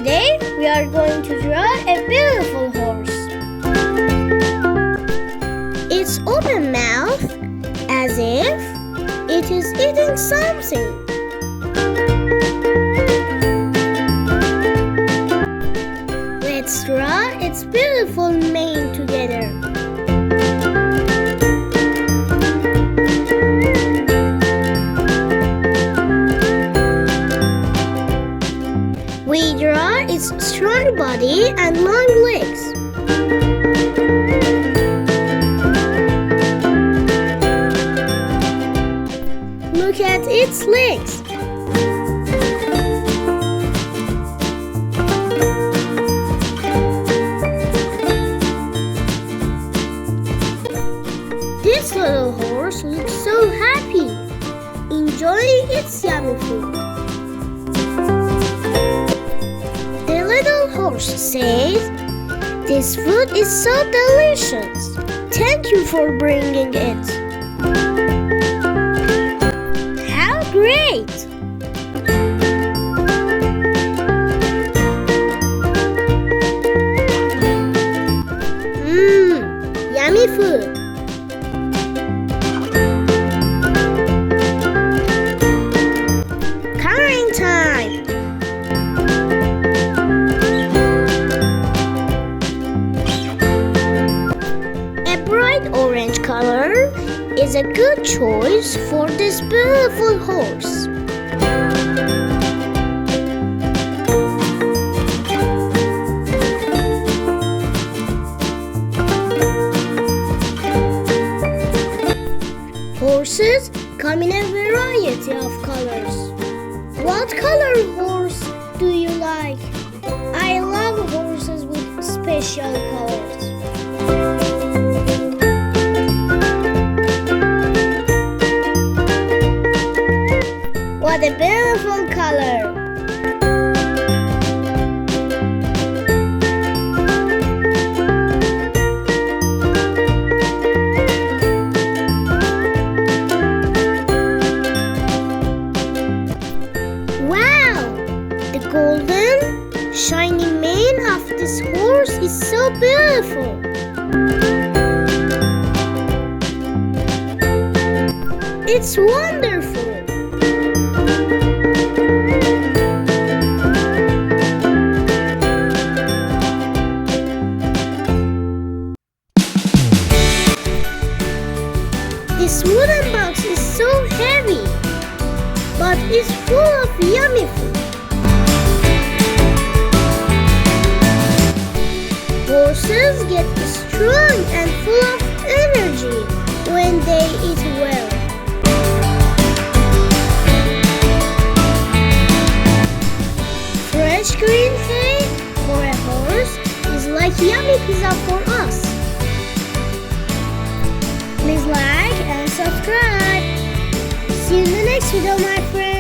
Today we are going to draw a beautiful horse. Its open mouth as if it is eating something. Let's draw its beautiful mane together. We draw its strong body and long legs. Look at its legs. This little horse looks so happy, enjoying its yummy food. The little horse says, "This food is so delicious. Thank you for bringing it." How great! Yummy food. Coloring time. A bright orange color is a good choice for this beautiful horse. Horses come in a variety of colors. What color horse do you like? I love horses with special colors. What a beautiful color! The golden, shiny mane of this horse is so beautiful. It's wonderful. This wooden box is so heavy, but it's full of yummy food. Horses get strong and full of energy when they eat well. Fresh green hay for a horse is like yummy pizza for us. Please like and subscribe. See you in the next video, my friends.